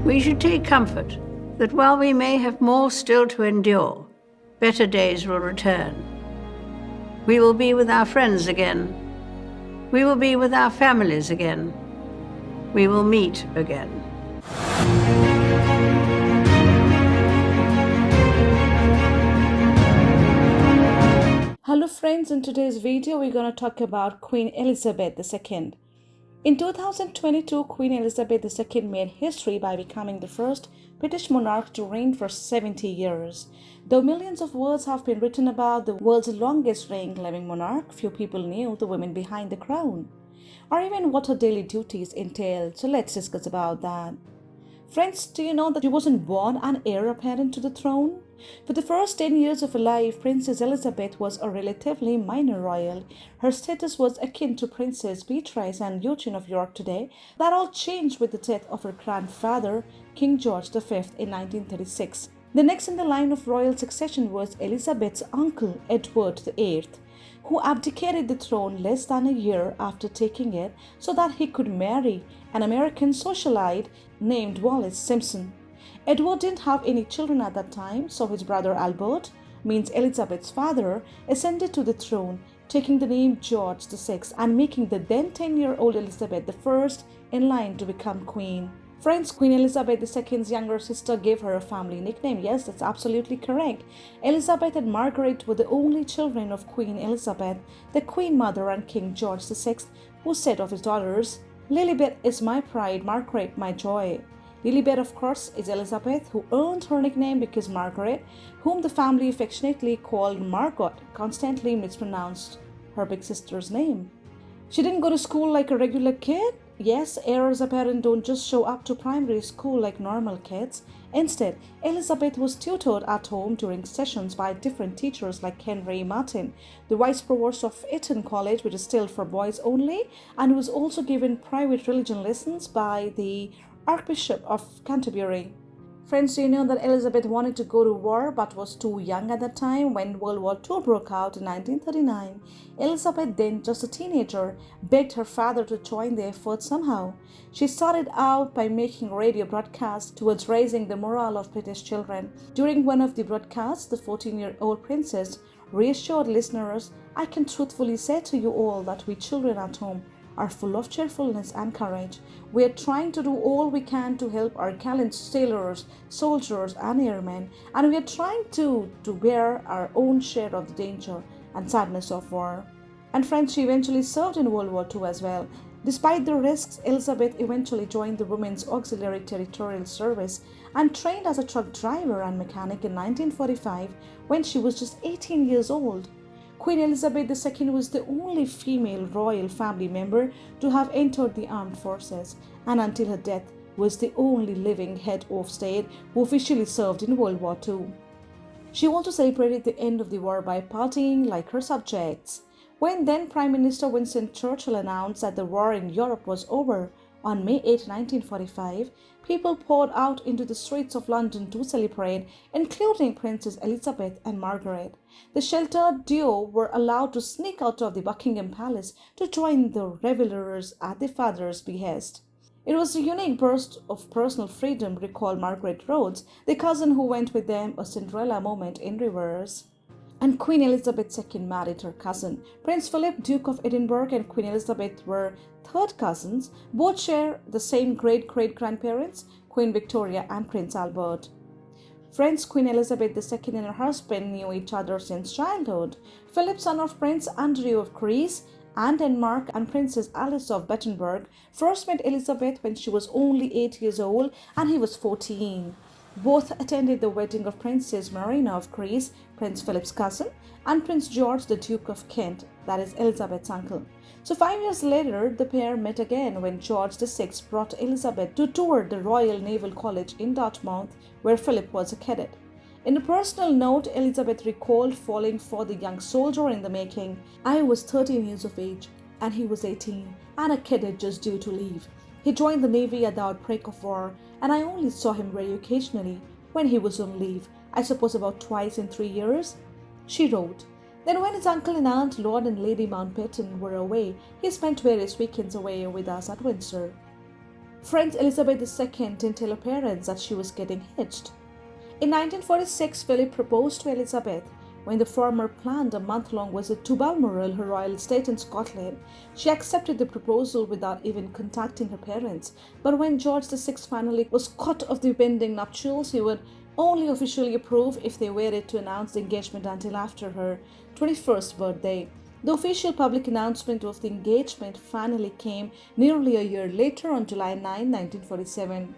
We should take comfort that while we may have more still to endure, better days will return. We will be with our friends again. We will be with our families again. We will meet again. Hello friends, in today's video we're going to talk about Queen Elizabeth II. In 2022, Queen Elizabeth II made history by becoming the first British monarch to reign for 70 years. Though millions of words have been written about the world's longest reigning living monarch, few people knew the women behind the crown, or even what her daily duties entailed. So let's discuss about that. Friends, do you know that she wasn't born an heir apparent to the throne? For the first 10 years of her life, Princess Elizabeth was a relatively minor royal. Her status was akin to Princess Beatrice and Eugene of York today. That all changed with the death of her grandfather, King George V, in 1936. The next in the line of royal succession was Elizabeth's uncle, Edward VIII, who abdicated the throne less than a year after taking it so that he could marry an American socialite named Wallis Simpson. Edward didn't have any children at that time, so his brother Albert, means Elizabeth's father, ascended to the throne, taking the name George VI and making the then 10-year-old Elizabeth the first in line to become queen. Friends, Queen Elizabeth II's younger sister gave her a family nickname. Yes, that's absolutely correct. Elizabeth and Margaret were the only children of Queen Elizabeth, the Queen Mother, and King George VI, who said of his daughters, "Lilibet is my pride, Margaret my joy." Lilibet, of course, is Elizabeth, who earned her nickname because Margaret, whom the family affectionately called Margot, constantly mispronounced her big sister's name. She didn't go to school like a regular kid. Yes, heirs apparent don't just show up to primary school like normal kids. Instead, Elizabeth was tutored at home during sessions by different teachers like Henry Martin, the vice provost of Eton College, which is still for boys only, and was also given private religion lessons by the Archbishop of Canterbury. Friends, do you know that Elizabeth wanted to go to war but was too young at that time when World War II broke out in 1939? Elizabeth, then just a teenager, begged her father to join the effort somehow. She started out by making radio broadcasts towards raising the morale of British children. During one of the broadcasts, the 14-year-old princess reassured listeners, "I can truthfully say to you all that we children at home are full of cheerfulness and courage. We are trying to do all we can to help our gallant sailors, soldiers, and airmen, and we are trying to bear our own share of the danger and sadness of war." And friends, she eventually served in World War II as well. Despite the risks, Elizabeth eventually joined the Women's Auxiliary Territorial Service and trained as a truck driver and mechanic in 1945 when she was just 18 years old. Queen Elizabeth II was the only female royal family member to have entered the armed forces, and until her death was the only living head of state who officially served in World War II. She also celebrated the end of the war by partying like her subjects. When then Prime Minister Winston Churchill announced that the war in Europe was over on May 8, 1945, people poured out into the streets of London to celebrate, including Princess Elizabeth and Margaret. The sheltered duo were allowed to sneak out of the Buckingham Palace to join the revelers at the father's behest. "It was a unique burst of personal freedom," recalled Margaret Rhodes, the cousin who went with them, a Cinderella moment in reverse. And Queen Elizabeth II married her cousin. Prince Philip, Duke of Edinburgh, and Queen Elizabeth were third cousins. Both share the same great-great-grandparents, Queen Victoria and Prince Albert. Friends, Queen Elizabeth II and her husband knew each other since childhood. Philip, son of Prince Andrew of Greece and Denmark, and Princess Alice of Battenberg, first met Elizabeth when she was only 8 years old and he was 14. Both attended the wedding of Princess Marina of Greece, Prince Philip's cousin, and Prince George, the Duke of Kent, that is Elizabeth's uncle. So 5 years later, the pair met again when George VI brought Elizabeth to tour the Royal Naval College in Dartmouth, where Philip was a cadet. In a personal note, Elizabeth recalled falling for the young soldier in the making. "I was 13 years of age, and he was 18, and a cadet just due to leave. He joined the Navy at the outbreak of war, and I only saw him very occasionally when he was on leave, I suppose about twice in 3 years," she wrote. Then when his uncle and aunt, Lord and Lady Mountbatten, were away, he spent various weekends away with us at Windsor. Friends, Elizabeth II didn't tell her parents that she was getting hitched. In 1946, Philip proposed to Elizabeth when the former planned a month-long visit to Balmoral, her royal estate in Scotland. She accepted the proposal without even contacting her parents. But when George VI finally was caught of the pending nuptials, he would only officially approve if they waited to announce the engagement until after her 21st birthday. The official public announcement of the engagement finally came nearly a year later on July 9, 1947.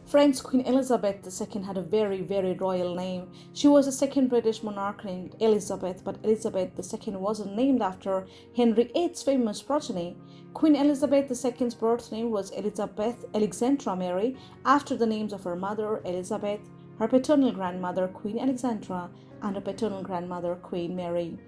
Friends, Queen Elizabeth II had a very, very royal name. She was the second British monarch named Elizabeth, but Elizabeth II wasn't named after Henry VIII's famous progeny. Queen Elizabeth II's birth name was Elizabeth Alexandra Mary, after the names of her mother, Elizabeth, her paternal grandmother, Queen Alexandra, and her paternal grandmother, Queen Mary.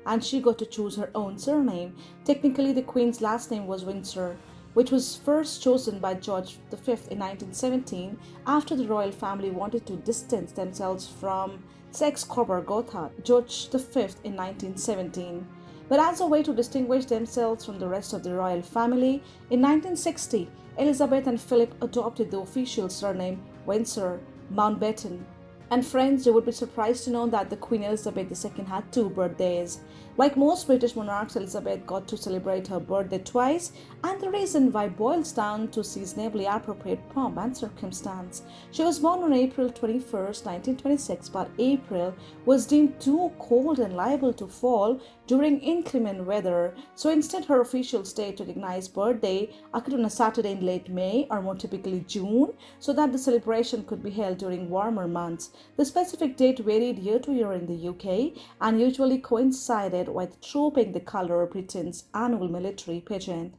And she got to choose her own surname. Technically, the Queen's last name was Windsor, which was first chosen by George V in 1917 after the royal family wanted to distance themselves from Saxe-Coburg-Gotha, George V in 1917. But as a way to distinguish themselves from the rest of the royal family, in 1960, Elizabeth and Philip adopted the official surname Windsor Mountbatten. And friends, you would be surprised to know that the Queen Elizabeth II had two birthdays. Like most British monarchs, Elizabeth got to celebrate her birthday twice, and the reason why boils down to seasonably appropriate pomp and circumstance. She was born on April 21st, 1926, but April was deemed too cold and liable to fall during inclement weather, so instead her official state-recognized birthday occurred on a Saturday in late May, or more typically June, so that the celebration could be held during warmer months. The specific date varied year to year in the UK and usually coincided with Trooping the Colour, Britain's annual military pageant.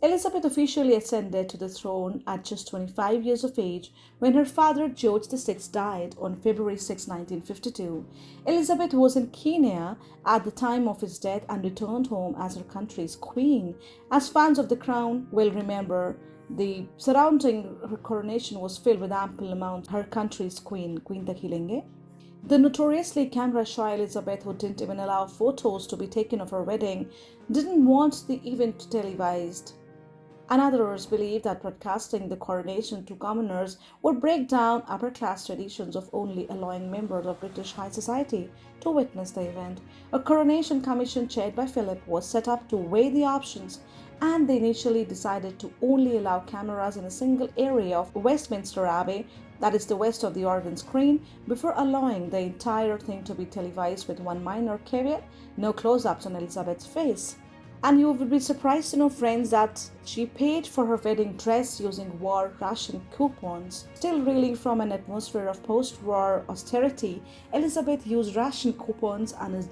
Elizabeth officially ascended to the throne at just 25 years of age when her father George VI died on February 6, 1952. Elizabeth was in Kenya at the time of his death and returned home as her country's queen. As fans of the crown will remember, the surrounding her coronation was filled with ample amount her country's queen Takilenge. The notoriously camera-shy Elizabeth, who didn't even allow photos to be taken of her wedding, didn't want the event televised. And others believed that broadcasting the coronation to commoners would break down upper-class traditions of only allowing members of British high society to witness the event. A coronation commission chaired by Philip was set up to weigh the options, and they initially decided to only allow cameras in a single area of Westminster Abbey, that is the west of the organ screen, before allowing the entire thing to be televised, with one minor caveat: no close-ups on Elizabeth's face. And you would be surprised to know, friends, that she paid for her wedding dress using war ration coupons. Still reeling from an atmosphere of post-war austerity, Elizabeth used ration coupons and a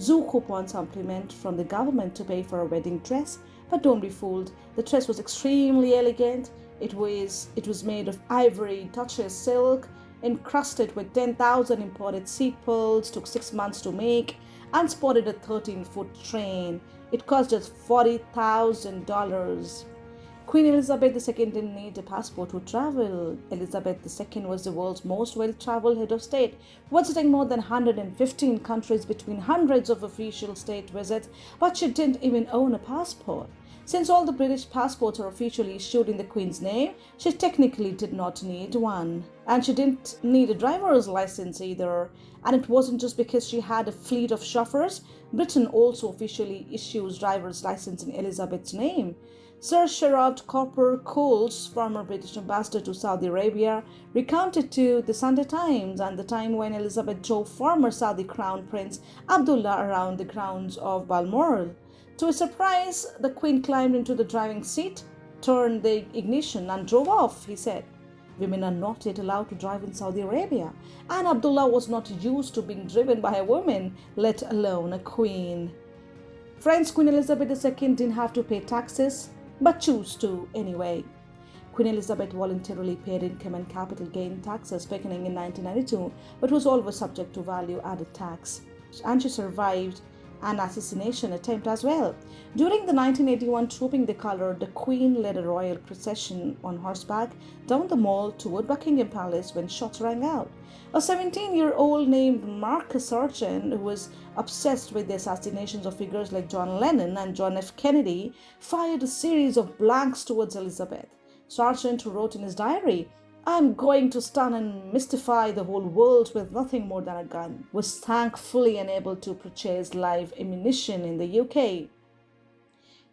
zoo coupon supplement from the government to pay for her wedding dress. But don't be fooled, the dress was extremely elegant. It was made of ivory, touches silk, encrusted with 10,000 imported seed pearls, took 6 months to make, and sported a 13-foot train. It cost just $40,000. Queen Elizabeth II didn't need a passport to travel. Elizabeth II was the world's most well-traveled head of state, visiting more than 115 countries between hundreds of official state visits, but she didn't even own a passport. Since all the British passports are officially issued in the Queen's name, she technically did not need one. And she didn't need a driver's license either. And it wasn't just because she had a fleet of chauffeurs. Britain also officially issues driver's license in Elizabeth's name. Sir Sherard Copper-Coles, former British ambassador to Saudi Arabia, recounted to the Sunday Times and the time when Elizabeth drove former Saudi Crown Prince Abdullah around the grounds of Balmoral. To his surprise, the Queen climbed into the driving seat, turned the ignition and drove off, he said. Women are not yet allowed to drive in Saudi Arabia, and Abdullah was not used to being driven by a woman, let alone a queen. Friends, Queen Elizabeth II didn't have to pay taxes, but chose to anyway. Queen Elizabeth voluntarily paid income and capital gain taxes beginning in 1992, but was always subject to value-added tax. And she survived an assassination attempt as well. During the 1981 Trooping the Colour, the Queen led a royal procession on horseback down the Mall toward Buckingham Palace when shots rang out. A 17-year-old named Marcus Sargent, who was obsessed with the assassinations of figures like John Lennon and John F. Kennedy, fired a series of blanks towards Elizabeth. Sargent wrote in his diary, "I'm going to stun and mystify the whole world with nothing more than a gun," was thankfully unable to purchase live ammunition in the UK.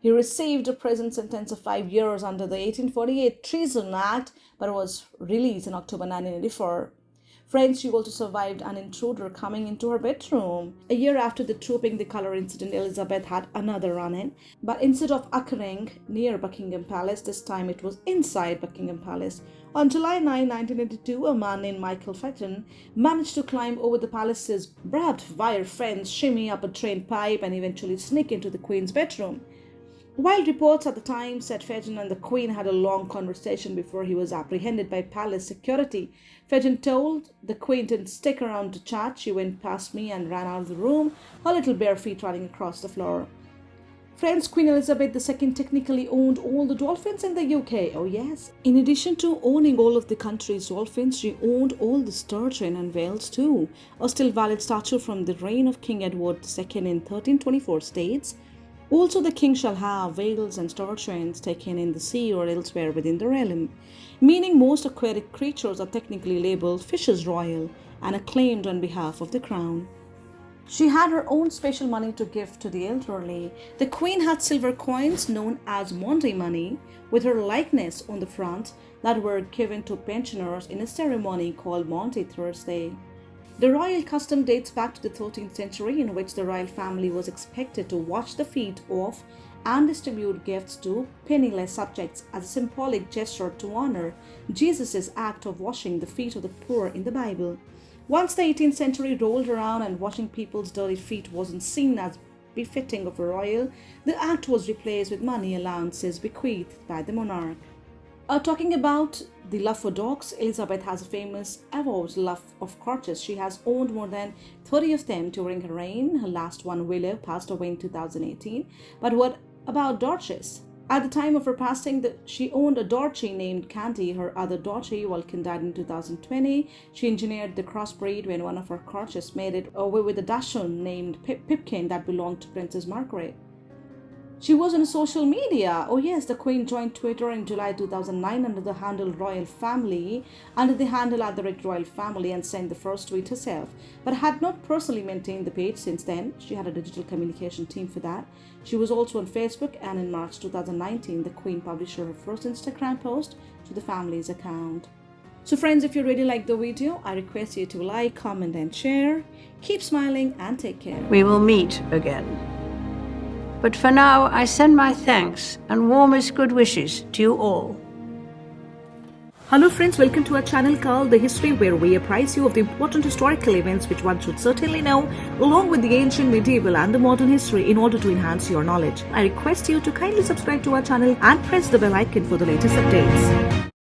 He received a prison sentence of 5 years under the 1848 Treason Act, but was released in October 1984. Friends, she also survived an intruder coming into her bedroom. A year after the Trooping the Colour incident, Elizabeth had another run-in, but instead of occurring near Buckingham Palace, this time it was inside Buckingham Palace. On July 9, 1982, a man named Michael Fenton managed to climb over the palace's barbed wire fence, shimmy up a drain pipe, and eventually sneak into the Queen's bedroom. While reports at the time said Fenton and the Queen had a long conversation before he was apprehended by palace security, Fenton told the Queen didn't stick around to chat. "She went past me and ran out of the room, her little bare feet running across the floor." Friends, Queen Elizabeth II technically owned all the dolphins in the UK. Oh yes. In addition to owning all of the country's dolphins, she owned all the sturgeon and whales too. A still valid statute from the reign of King Edward II in 1324 states, "Also the king shall have whales and sturgeons taken in the sea or elsewhere within the realm," meaning most aquatic creatures are technically labelled fishes royal and acclaimed on behalf of the crown. She had her own special money to give to the elderly. The Queen had silver coins known as Monday money with her likeness on the front that were given to pensioners in a ceremony called Monday Thursday. The royal custom dates back to the 13th century, in which the royal family was expected to wash the feet of and distribute gifts to penniless subjects as a symbolic gesture to honor Jesus' act of washing the feet of the poor in the Bible. Once the 18th century rolled around and washing people's dirty feet wasn't seen as befitting of a royal, the act was replaced with money allowances bequeathed by the monarch. Talking about the love for dogs, Elizabeth has a famous avowed love of corgis. She has owned more than 30 of them during her reign. Her last one, Willow, passed away in 2018. But what about Dorcas? At the time of her passing, she owned a Dorchy named Candy. Her other Dorchy, Vulcan, died in 2020. She engineered the crossbreed when one of her corgis made it away with a Dachshund named Pipkin that belonged to Princess Margaret. She was on social media. Oh yes, the Queen joined Twitter in July 2009 under the handle Royal Family, @Royal Family, and sent the first tweet herself, but had not personally maintained the page since then. She had a digital communication team for that. She was also on Facebook, and in March 2019, the Queen published her first Instagram post to the family's account. So friends, if you really like the video, I request you to like, comment and share. Keep smiling and take care. We will meet again. But for now, I send my thanks and warmest good wishes to you all. Hello friends, welcome to our channel KAAL The History, where we apprise you of the important historical events which one should certainly know, along with the ancient, medieval and the modern history, in order to enhance your knowledge. I request you to kindly subscribe to our channel and press the bell icon for the latest updates.